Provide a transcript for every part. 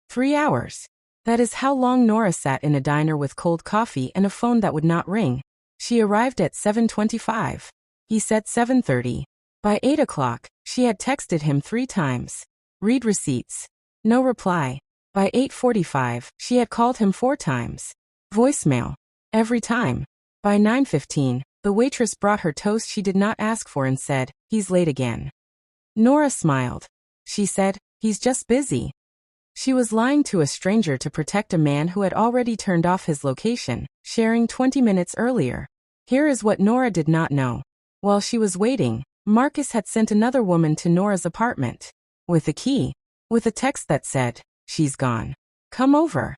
3 hours. That is how long Nora sat in a diner with cold coffee and a phone that would not ring. She arrived at 7:25. He said 7:30. By 8 o'clock, she had texted him 3 times. Read receipts. No reply. By 8:45, she had called him 4 times. Voicemail. Every time. By 9:15, the waitress brought her toast she did not ask for and said, "He's late again." Nora smiled. She said, "He's just busy." She was lying to a stranger to protect a man who had already turned off his location, sharing 20 minutes earlier. Here is what Nora did not know. While she was waiting, Marcus had sent another woman to Nora's apartment. With a key. With a text that said, "She's gone. Come over."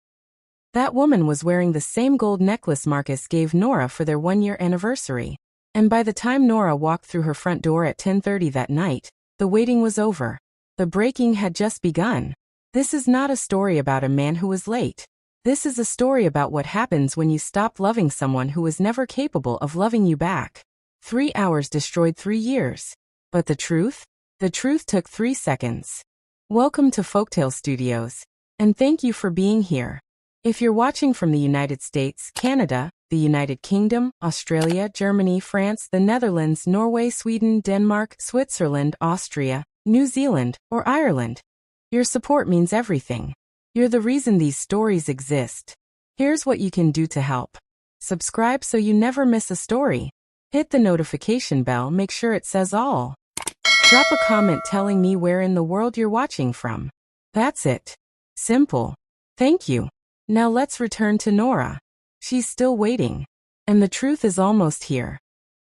That woman was wearing the same gold necklace Marcus gave Nora for their 1-year anniversary. And by the time Nora walked through her front door at 10:30 that night, the waiting was over. The breaking had just begun. This is not a story about a man who was late. This is a story about what happens when you stop loving someone who was never capable of loving you back. 3 hours destroyed 3 years. But the truth? The truth took 3 seconds. Welcome to Folktale Studios. And thank you for being here. If you're watching from the United States, Canada, the United Kingdom, Australia, Germany, France, the Netherlands, Norway, Sweden, Denmark, Switzerland, Austria, New Zealand, or Ireland, your support means everything. You're the reason these stories exist. Here's what you can do to help. Subscribe so you never miss a story. Hit the notification bell, make sure it says all. Drop a comment telling me where in the world you're watching from. That's it. Simple. Thank you. Now let's return to Nora. She's still waiting. And the truth is almost here.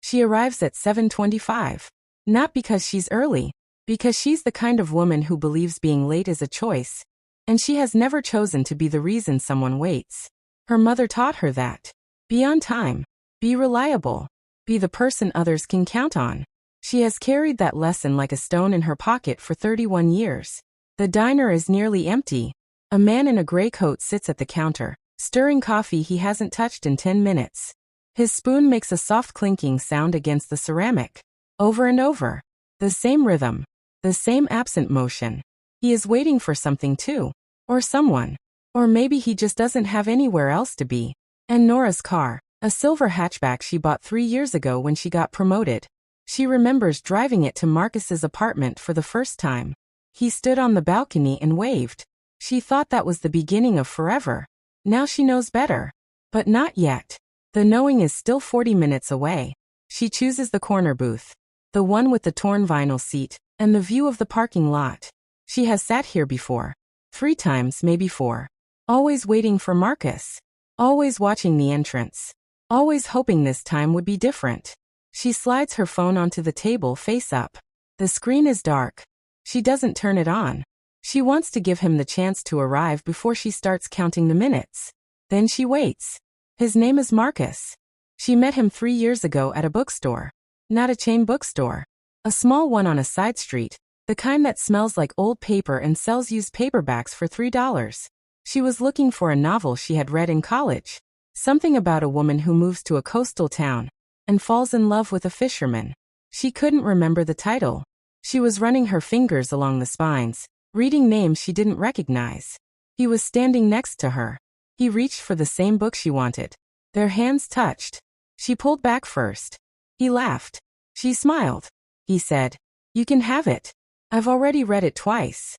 She arrives at 7:25. Not because she's early, because she's the kind of woman who believes being late is a choice. And she has never chosen to be the reason someone waits. Her mother taught her that. Be on time. Be reliable. Be the person others can count on. She has carried that lesson like a stone in her pocket for 31 years. The diner is nearly empty. A man in a gray coat sits at the counter, stirring coffee he hasn't touched in 10 minutes. His spoon makes a soft clinking sound against the ceramic. Over and over. The same rhythm. The same absent motion. He is waiting for something too. Or someone. Or maybe he just doesn't have anywhere else to be. And Nora's car, a silver hatchback she bought 3 years ago when she got promoted. She remembers driving it to Marcus's apartment for the first time. He stood on the balcony and waved. She thought that was the beginning of forever. Now she knows better. But not yet. The knowing is still 40 minutes away. She chooses the corner booth. The one with the torn vinyl seat, and the view of the parking lot. She has sat here before. 3 times, maybe 4. Always waiting for Marcus. Always watching the entrance. Always hoping this time would be different. She slides her phone onto the table face up. The screen is dark. She doesn't turn it on. She wants to give him the chance to arrive before she starts counting the minutes. Then she waits. His name is Marcus. She met him 3 years ago at a bookstore. Not a chain bookstore. A small one on a side street, the kind that smells like old paper and sells used paperbacks for $3. She was looking for a novel she had read in college. Something about a woman who moves to a coastal town and falls in love with a fisherman. She couldn't remember the title. She was running her fingers along the spines, reading names she didn't recognize. He was standing next to her. He reached for the same book she wanted. Their hands touched. She pulled back first. He laughed. She smiled. He said, "You can have it. I've already read it twice."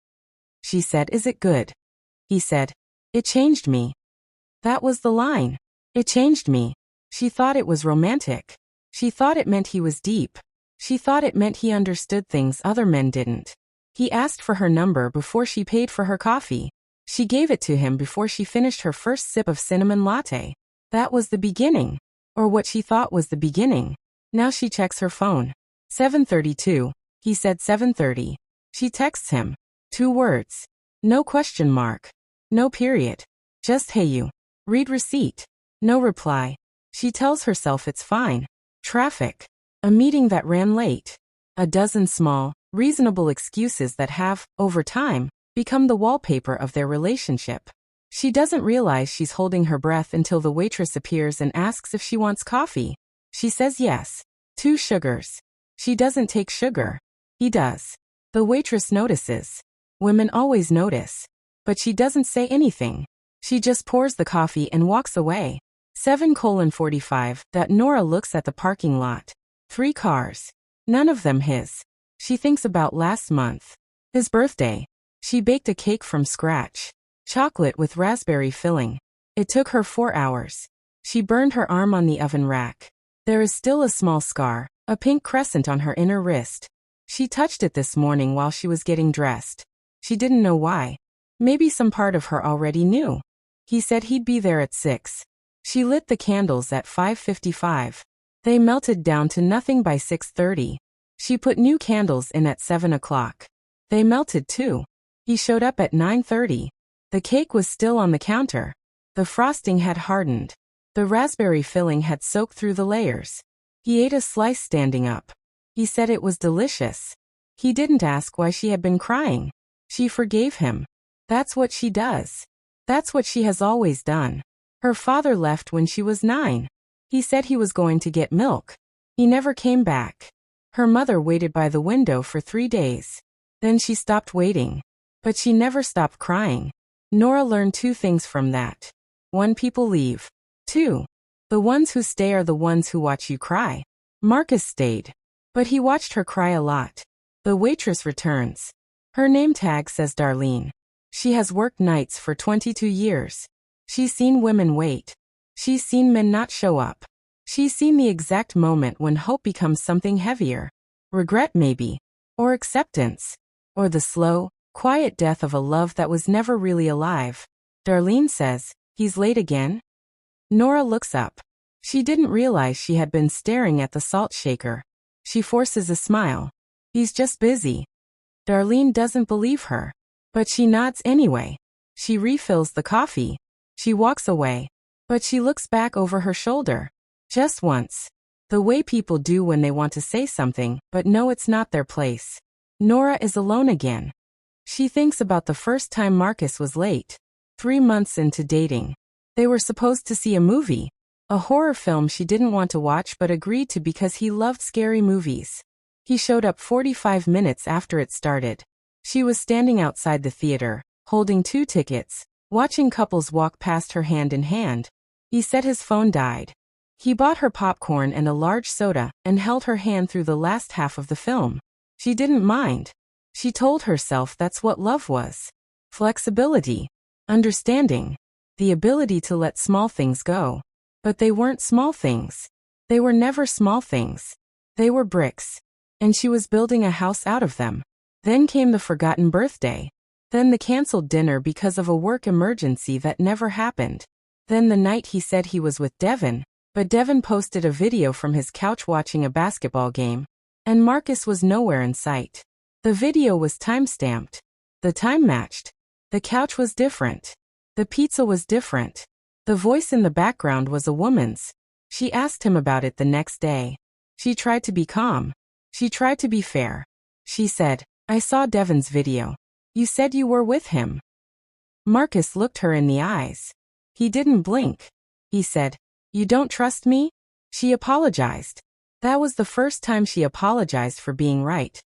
She said, "Is it good?" He said, "It changed me." That was the line. It changed me. She thought it was romantic. She thought it meant he was deep. She thought it meant he understood things other men didn't. He asked for her number before she paid for her coffee. She gave it to him before she finished her first sip of cinnamon latte. That was the beginning. Or what she thought was the beginning. Now she checks her phone. 7:32. He said 7:30. She texts him. 2 words. No question mark. No period. Just "Hey you. Read receipt." No reply. She tells herself it's fine. Traffic. A meeting that ran late. A dozen small, reasonable excuses that have, over time, become the wallpaper of their relationship. She doesn't realize she's holding her breath until the waitress appears and asks if she wants coffee. She says yes. 2 sugars. She doesn't take sugar. He does. The waitress notices. Women always notice. but she doesn't say anything. She just pours the coffee and walks away. 7:45. Nora looks at the parking lot. 3 cars. None of them his. She thinks about last month. His birthday. She baked a cake from scratch. Chocolate with raspberry filling. It took her 4 hours. She burned her arm on the oven rack. There is still a small scar, a pink crescent on her inner wrist. She touched it this morning while she was getting dressed. She didn't know why. Maybe some part of her already knew. He said he'd be there at 6. She lit the candles at 5:55. They melted down to nothing by 6:30. She put new candles in at 7 o'clock. They melted too. He showed up at 9:30. The cake was still on the counter. The frosting had hardened. The raspberry filling had soaked through the layers. He ate a slice standing up. He said it was delicious. He didn't ask why she had been crying. She forgave him. That's what she does. That's what she has always done. Her father left when she was 9. He said he was going to get milk. He never came back. Her mother waited by the window for 3 days. Then she stopped waiting. But she never stopped crying. Nora learned 2 things from that. 1. People leave. 2. The ones who stay are the ones who watch you cry. Marcus stayed. But he watched her cry a lot. The waitress returns. Her name tag says Darlene. She has worked nights for 22 years. She's seen women wait. She's seen men not show up. She's seen the exact moment when hope becomes something heavier. Regret maybe. Or acceptance. Or the slow, quiet death of a love that was never really alive. Darlene says, "He's late again?" Nora looks up. She didn't realize she had been staring at the salt shaker. She forces a smile. "He's just busy." Darlene doesn't believe her. But she nods anyway. She refills the coffee. She walks away. But she looks back over her shoulder. Just once. The way people do when they want to say something, but know it's not their place. Nora is alone again. She thinks about the first time Marcus was late. 3 months into dating. They were supposed to see a movie. A horror film she didn't want to watch but agreed to because he loved scary movies. He showed up 45 minutes after it started. She was standing outside the theater, holding 2 tickets, watching couples walk past her hand in hand. He said his phone died. He bought her popcorn and a large soda and held her hand through the last half of the film. She didn't mind. She told herself that's what love was. Flexibility. Understanding. The ability to let small things go. But they weren't small things. They were never small things. They were bricks. And she was building a house out of them. Then came the forgotten birthday. Then the canceled dinner because of a work emergency that never happened. Then the night he said he was with Devin, but Devin posted a video from his couch watching a basketball game. And Marcus was nowhere in sight. The video was time-stamped. The time matched. The couch was different. The pizza was different. The voice in the background was a woman's. She asked him about it the next day. She tried to be calm. She tried to be fair. She said, "I saw Devin's video. You said you were with him." Marcus looked her in the eyes. He didn't blink. He said, "You don't trust me?" She apologized. That was the first time she apologized for being right.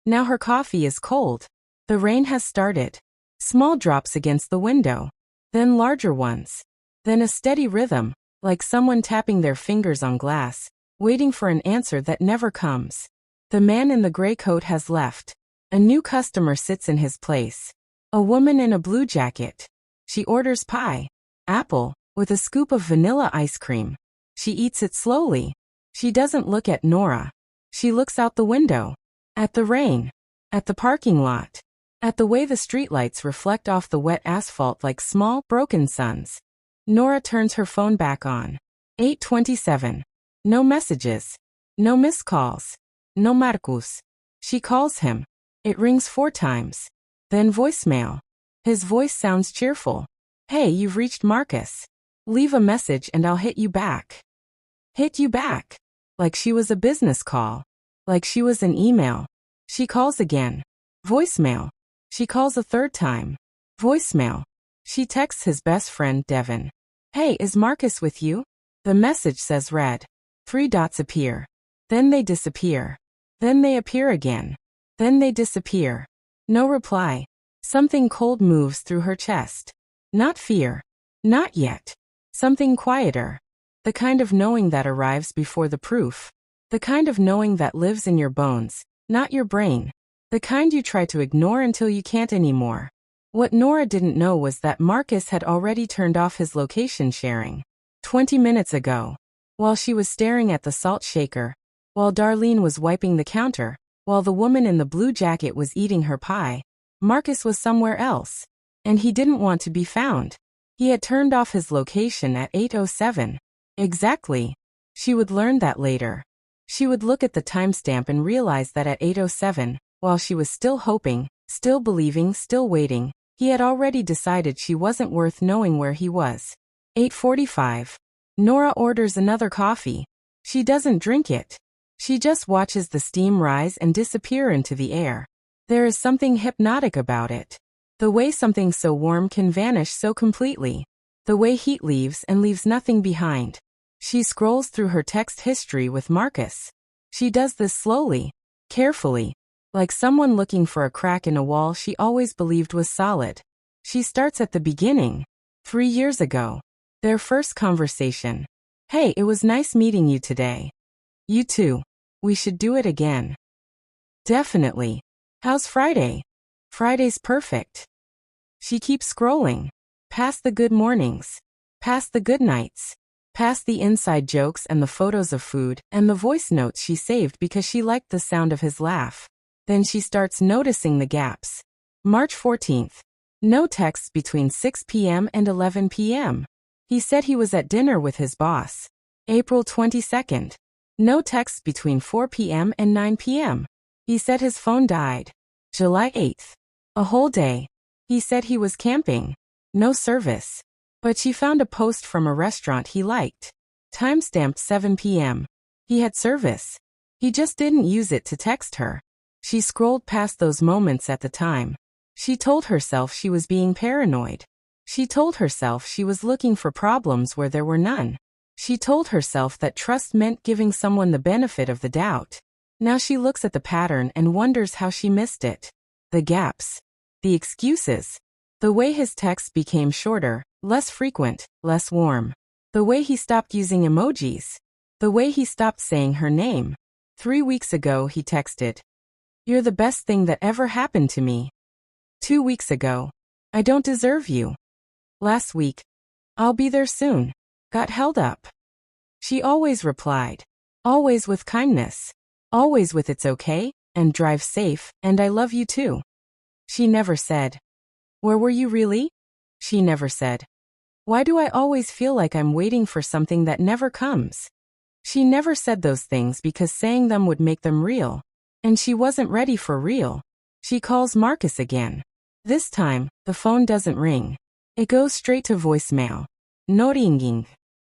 Now her coffee is cold. The rain has started. Small drops against the window. Then larger ones. Then a steady rhythm, like someone tapping their fingers on glass, waiting for an answer that never comes. The man in the gray coat has left. A new customer sits in his place. A woman in a blue jacket. She orders pie. Apple, with a scoop of vanilla ice cream. She eats it slowly. She doesn't look at Nora. She looks out the window. At the rain. At the parking lot. At the way the streetlights reflect off the wet asphalt like small, broken suns. Nora turns her phone back on. 8:27. No messages. No missed calls. No Marcus. She calls him. It rings 4 times. Then voicemail. His voice sounds cheerful. "Hey, you've reached Marcus. Leave a message and I'll hit you back." Hit you back. Like she was a business call. Like she was an email. She calls again. Voicemail. She calls a 3rd time. Voicemail. She texts his best friend, Devin. "Hey, is Marcus with you?" The message says read. 3 dots appear. Then they disappear. Then they appear again. Then they disappear. No reply. Something cold moves through her chest. Not fear. Not yet. Something quieter. The kind of knowing that arrives before the proof. The kind of knowing that lives in your bones, not your brain. The kind you try to ignore until you can't anymore. What Nora didn't know was that Marcus had already turned off his location sharing. 20 minutes ago. While she was staring at the salt shaker. While Darlene was wiping the counter. While the woman in the blue jacket was eating her pie. Marcus was somewhere else. And he didn't want to be found. He had turned off his location at 8:07. Exactly. She would learn that later. She would look at the timestamp and realize that at 8:07, while she was still hoping, still believing, still waiting, he had already decided she wasn't worth knowing where he was. 8:45. Nora orders another coffee. She doesn't drink it. She just watches the steam rise and disappear into the air. There is something hypnotic about it. The way something so warm can vanish so completely. The way heat leaves and leaves nothing behind. She scrolls through her text history with Marcus. She does this slowly, carefully, like someone looking for a crack in a wall she always believed was solid. She starts at the beginning. 3 years ago. Their first conversation. Hey, it was nice meeting you today. You too. We should do it again. Definitely. How's Friday? Friday's perfect. She keeps scrolling. Past the good mornings. Past the good nights. Past the inside jokes and the photos of food and the voice notes she saved because she liked the sound of his laugh. Then she starts noticing the gaps. March 14th. No texts between 6 p.m. and 11 p.m. He said he was at dinner with his boss. April 22nd. No texts between 4 p.m. and 9 p.m. He said his phone died. July 8th. A whole day. He said he was camping. No service. But she found a post from a restaurant he liked. Timestamped 7 p.m. He had service. He just didn't use it to text her. She scrolled past those moments at the time. She told herself she was being paranoid. She told herself she was looking for problems where there were none. She told herself that trust meant giving someone the benefit of the doubt. Now she looks at the pattern and wonders how she missed it. The gaps. The excuses. The way his texts became shorter, less frequent, less warm. The way he stopped using emojis. The way he stopped saying her name. 3 weeks ago he texted, "You're the best thing that ever happened to me." 2 weeks ago, "I don't deserve you." Last week, "I'll be there soon." Got held up. She always replied. Always with kindness. Always with "it's okay," and "drive safe," and "I love you too." She never said, "Where were you really?" She never said, "Why do I always feel like I'm waiting for something that never comes?" She never said those things because saying them would make them real. And she wasn't ready for real. She calls Marcus again. This time, the phone doesn't ring. It goes straight to voicemail. No ringing.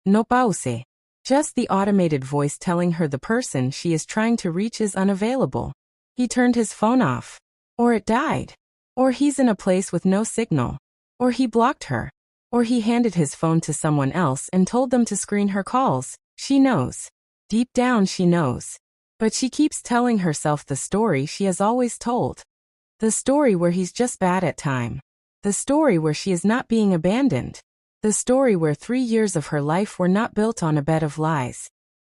No pause. Just the automated voice telling her the person she is trying to reach is unavailable. He turned his phone off. Or it died. Or he's in a place with no signal. Or he blocked her. Or he handed his phone to someone else and told them to screen her calls. She knows. Deep down she knows. But she keeps telling herself the story she has always told. The story where he's just bad at time. The story where she is not being abandoned. The story where 3 years of her life were not built on a bed of lies.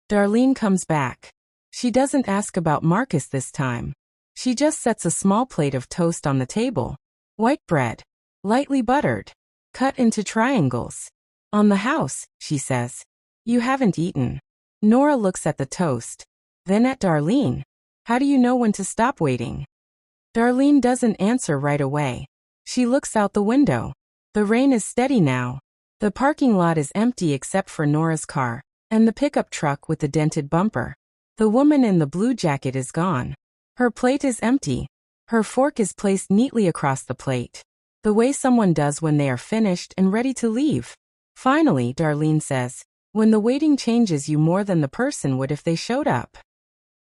Darlene comes back. She doesn't ask about Marcus this time. She just sets a small plate of toast on the table. White bread. Lightly buttered. Cut into triangles. "On the house," she says. "You haven't eaten." Nora looks at the toast. Then at Darlene. "How do you know when to stop waiting?" Darlene doesn't answer right away. She looks out the window. The rain is steady now. The parking lot is empty except for Nora's car, and the pickup truck with the dented bumper. The woman in the blue jacket is gone. Her plate is empty. Her fork is placed neatly across the plate. The way someone does when they are finished and ready to leave. Finally, Darlene says, "When the waiting changes you more than the person would if they showed up."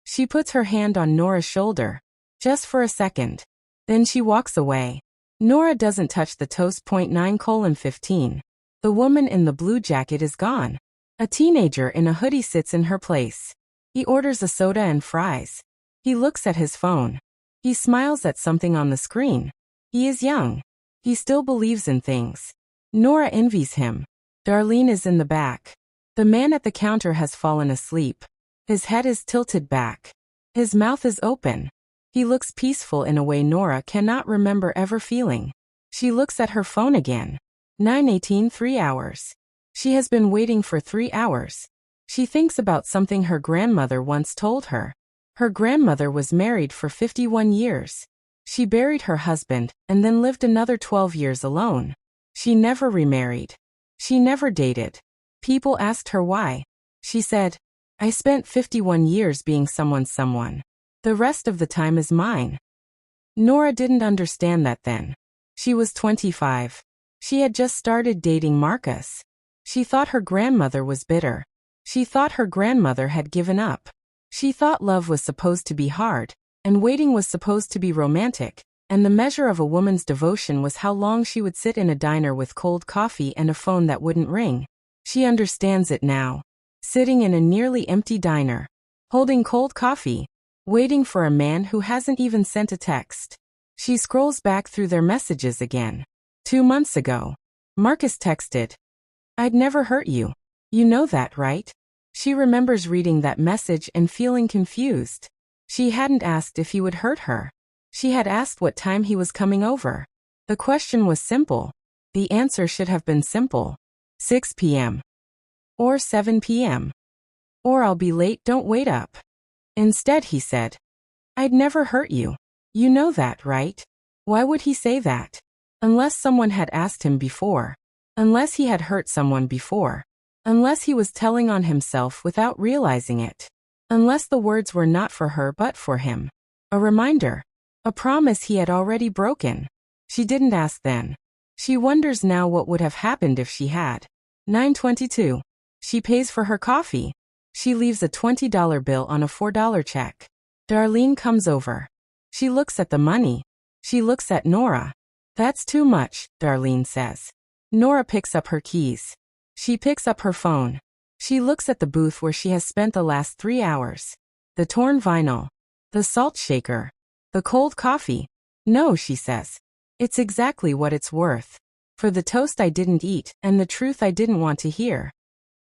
She puts her hand on Nora's shoulder. Just for a second. Then she walks away. Nora doesn't touch the toast. 9:15. The woman in the blue jacket is gone. A teenager in a hoodie sits in her place. He orders a soda and fries. He looks at his phone. He smiles at something on the screen. He is young. He still believes in things. Nora envies him. Darlene is in the back. The man at the counter has fallen asleep. His head is tilted back. His mouth is open. He looks peaceful in a way Nora cannot remember ever feeling. She looks at her phone again. 9:18, 3 hours. She has been waiting for 3 hours. She thinks about something her grandmother once told her. Her grandmother was married for 51 years. She buried her husband and then lived another 12 years alone. She never remarried. She never dated. People asked her why. She said, "I spent 51 years being someone's someone. The rest of the time is mine." Nora didn't understand that then. She was 25. She had just started dating Marcus. She thought her grandmother was bitter. She thought her grandmother had given up. She thought love was supposed to be hard, and waiting was supposed to be romantic, and the measure of a woman's devotion was how long she would sit in a diner with cold coffee and a phone that wouldn't ring. She understands it now. Sitting in a nearly empty diner, holding cold coffee, waiting for a man who hasn't even sent a text. She scrolls back through their messages again. 2 months ago, Marcus texted, "I'd never hurt you. You know that, right?" She remembers reading that message and feeling confused. She hadn't asked if he would hurt her. She had asked what time he was coming over. The question was simple. The answer should have been simple. 6 p.m. Or 7 p.m. Or "I'll be late, don't wait up." Instead he said, "I'd never hurt you. You know that, right?" Why would he say that? Unless someone had asked him before. Unless he had hurt someone before. Unless he was telling on himself without realizing it. Unless the words were not for her but for him. A reminder. A promise he had already broken. She didn't ask then. She wonders now what would have happened if she had. 9:22. She pays for her coffee. She leaves a $20 bill on a $4 check. Darlene comes over. She looks at the money. She looks at Nora. "That's too much," Darlene says. Nora picks up her keys. She picks up her phone. She looks at the booth where she has spent the last 3 hours. The torn vinyl. The salt shaker. The cold coffee. "No," she says. "It's exactly what it's worth. For the toast I didn't eat and the truth I didn't want to hear."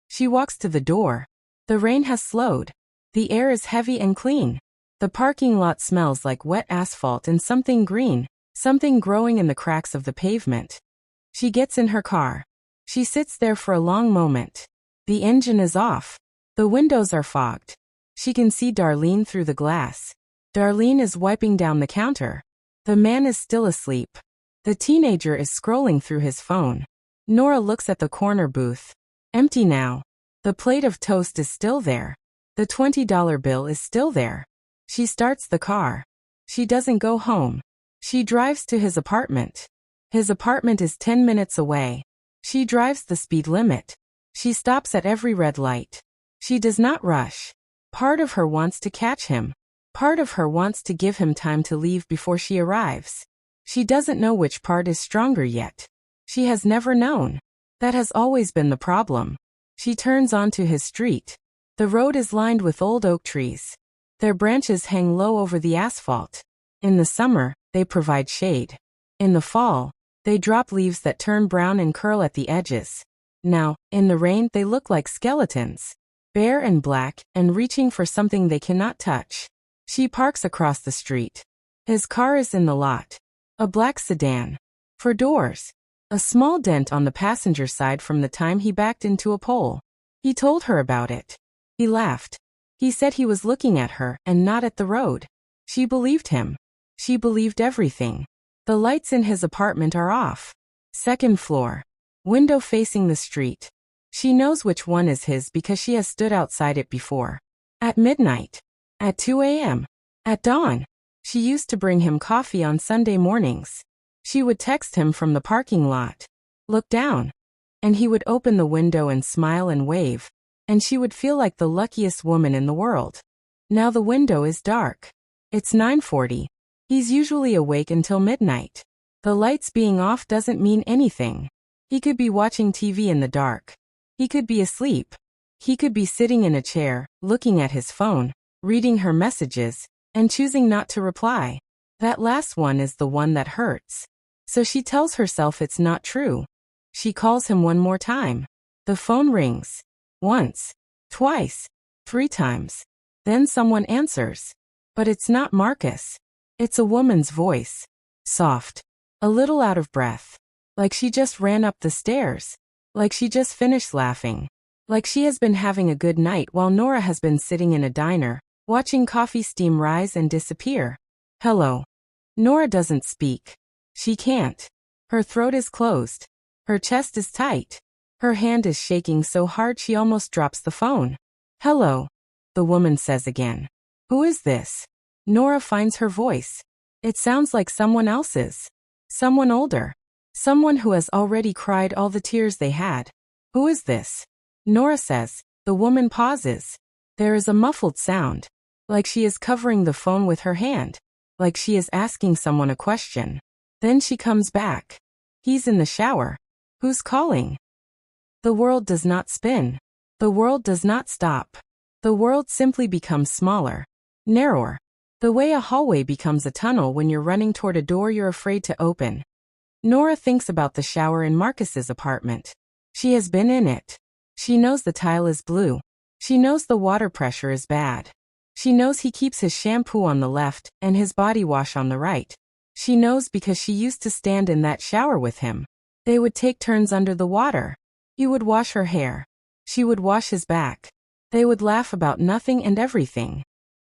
She walks to the door. The rain has slowed. The air is heavy and clean. The parking lot smells like wet asphalt and something green, something growing in the cracks of the pavement. She gets in her car. She sits there for a long moment. The engine is off. The windows are fogged. She can see Darlene through the glass. Darlene is wiping down the counter. The man is still asleep. The teenager is scrolling through his phone. Nora looks at the corner booth. Empty now. The plate of toast is still there. The $20 bill is still there. She starts the car. She doesn't go home. She drives to his apartment. His apartment is 10 minutes away. She drives the speed limit. She stops at every red light. She does not rush. Part of her wants to catch him. Part of her wants to give him time to leave before she arrives. She doesn't know which part is stronger yet. She has never known. That has always been the problem. She turns onto his street. The road is lined with old oak trees. Their branches hang low over the asphalt. In the summer, they provide shade. In the fall, they drop leaves that turn brown and curl at the edges. Now, in the rain, they look like skeletons. Bare and black, and reaching for something they cannot touch. She parks across the street. His car is in the lot. A black sedan. For doors. A small dent on the passenger side from the time he backed into a pole. He told her about it. He laughed. He said he was looking at her and not at the road. She believed him. She believed everything. The lights in his apartment are off. Second floor. Window facing the street. She knows which one is his because she has stood outside it before. At midnight. At 2 a.m. At dawn. She used to bring him coffee on Sunday mornings. She would text him from the parking lot. Look down. And he would open the window and smile and wave. And she would feel like the luckiest woman in the world. Now the window is dark. It's 9:40. He's usually awake until midnight. The lights being off doesn't mean anything. He could be watching TV in the dark. He could be asleep. He could be sitting in a chair, looking at his phone, reading her messages, and choosing not to reply. That last one is the one that hurts. So she tells herself it's not true. She calls him one more time. The phone rings. Once, twice, 3 times. Then someone answers. But it's not Marcus. It's a woman's voice. Soft. A little out of breath. Like she just ran up the stairs. Like she just finished laughing. Like she has been having a good night while Nora has been sitting in a diner, watching coffee steam rise and disappear. Hello. Nora doesn't speak. She can't. Her throat is closed. Her chest is tight. Her hand is shaking so hard she almost drops the phone. Hello, the woman says again. Who is this? Nora finds her voice. It sounds like someone else's. Someone older. Someone who has already cried all the tears they had. Who is this? Nora says. The woman pauses. There is a muffled sound. Like she is covering the phone with her hand. Like she is asking someone a question. Then she comes back. He's in the shower. Who's calling? The world does not spin. The world does not stop. The world simply becomes smaller. Narrower. The way a hallway becomes a tunnel when you're running toward a door you're afraid to open. Nora thinks about the shower in Marcus's apartment. She has been in it. She knows the tile is blue. She knows the water pressure is bad. She knows he keeps his shampoo on the left and his body wash on the right. She knows because she used to stand in that shower with him. They would take turns under the water. He would wash her hair. She would wash his back. They would laugh about nothing and everything.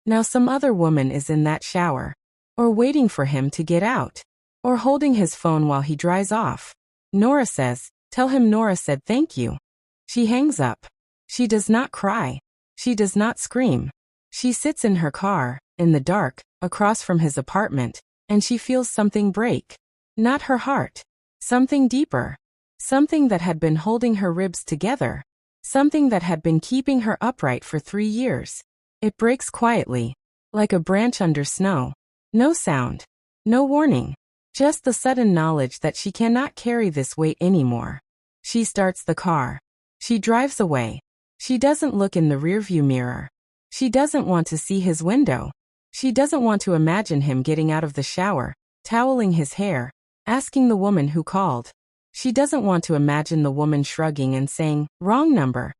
Now some other woman is in that shower. Or waiting for him to get out. Or holding his phone while he dries off. Nora says, tell him Nora said thank you. She hangs up. She does not cry. She does not scream. She sits in her car, in the dark, across from his apartment, and she feels something break. Not her heart. Something deeper. Something that had been holding her ribs together. Something that had been keeping her upright for 3 years. It breaks quietly, like a branch under snow. No sound. No warning. Just the sudden knowledge that she cannot carry this weight anymore. She starts the car. She drives away. She doesn't look in the rearview mirror. She doesn't want to see his window. She doesn't want to imagine him getting out of the shower, toweling his hair, asking the woman who called. She doesn't want to imagine the woman shrugging and saying, wrong number,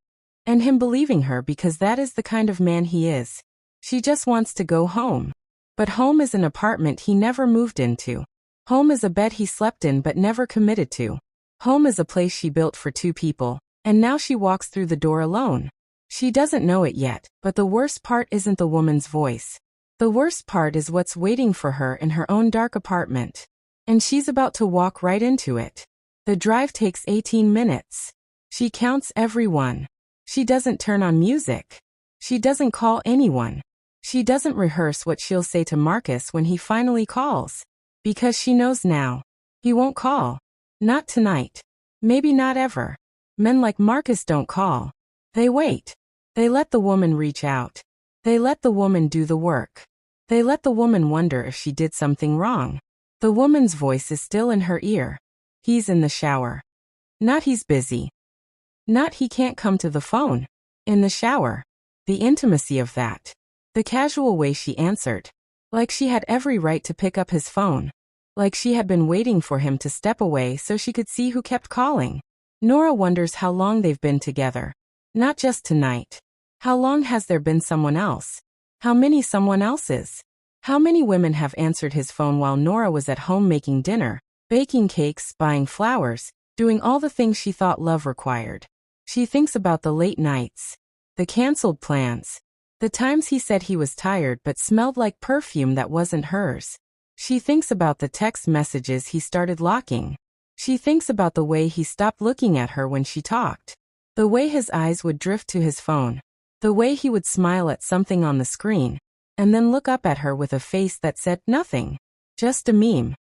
and him believing her because that is the kind of man he is. She just wants to go home. But home is an apartment he never moved into. Home is a bed he slept in but never committed to. Home is a place she built for 2 people, and now she walks through the door alone. She doesn't know it yet, but the worst part isn't the woman's voice. The worst part is what's waiting for her in her own dark apartment. And she's about to walk right into it. The drive takes 18 minutes. She counts every one. She doesn't turn on music. She doesn't call anyone. She doesn't rehearse what she'll say to Marcus when he finally calls. Because she knows now. He won't call. Not tonight. Maybe not ever. Men like Marcus don't call. They wait. They let the woman reach out. They let the woman do the work. They let the woman wonder if she did something wrong. The woman's voice is still in her ear. He's in the shower. Not he's busy. Not he can't come to the phone. In the shower. The intimacy of that. The casual way she answered. Like she had every right to pick up his phone. Like she had been waiting for him to step away so she could see who kept calling. Nora wonders how long they've been together. Not just tonight. How long has there been someone else? How many someone else's? How many women have answered his phone while Nora was at home making dinner, baking cakes, buying flowers, doing all the things she thought love required? She thinks about the late nights, the canceled plans, the times he said he was tired but smelled like perfume that wasn't hers. She thinks about the text messages he started locking. She thinks about the way he stopped looking at her when she talked. The way his eyes would drift to his phone. The way he would smile at something on the screen, and then look up at her with a face that said nothing. Just a meme.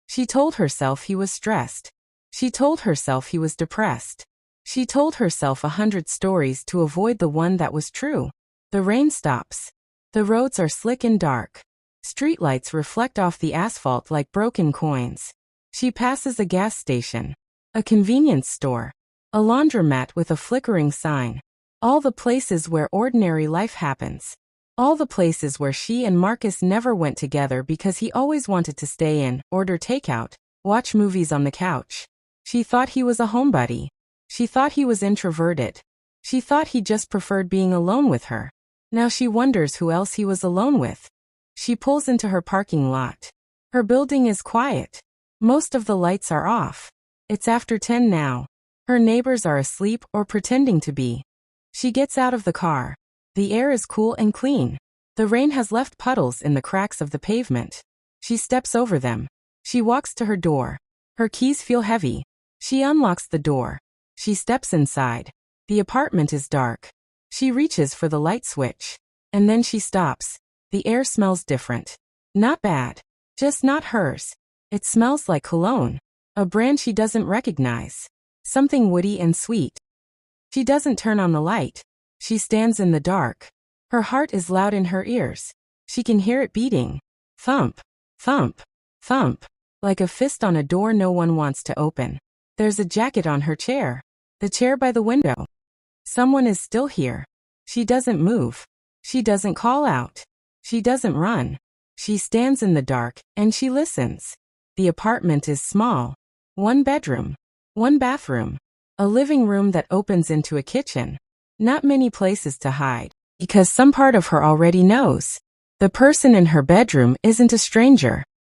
She told herself he was stressed. She told herself he was depressed. She told herself 100 stories to avoid the one that was true. The rain stops. The roads are slick and dark. Streetlights reflect off the asphalt like broken coins. She passes a gas station. A convenience store. A laundromat with a flickering sign. All the places where ordinary life happens. All the places where she and Marcus never went together because he always wanted to stay in, order takeout, watch movies on the couch. She thought he was a homebody. She thought he was introverted. She thought he just preferred being alone with her. Now she wonders who else he was alone with. She pulls into her parking lot. Her building is quiet. Most of the lights are off. It's after 10 now. Her neighbors are asleep or pretending to be. She gets out of the car. The air is cool and clean. The rain has left puddles in the cracks of the pavement. She steps over them. She walks to her door. Her keys feel heavy. She unlocks the door. She steps inside. The apartment is dark. She reaches for the light switch. And then she stops. The air smells different. Not bad. Just not hers. It smells like cologne. A brand she doesn't recognize. Something woody and sweet. She doesn't turn on the light. She stands in the dark. Her heart is loud in her ears. She can hear it beating. Thump, thump, thump. Like a fist on a door no one wants to open. There's a jacket on her chair. The chair by the window. Someone is still here. She doesn't move. She doesn't call out. She doesn't run. She stands in the dark, and she listens. The apartment is small. 1 bedroom. 1 bathroom. A living room that opens into a kitchen. Not many places to hide, because some part of her already knows. The person in her bedroom isn't a stranger.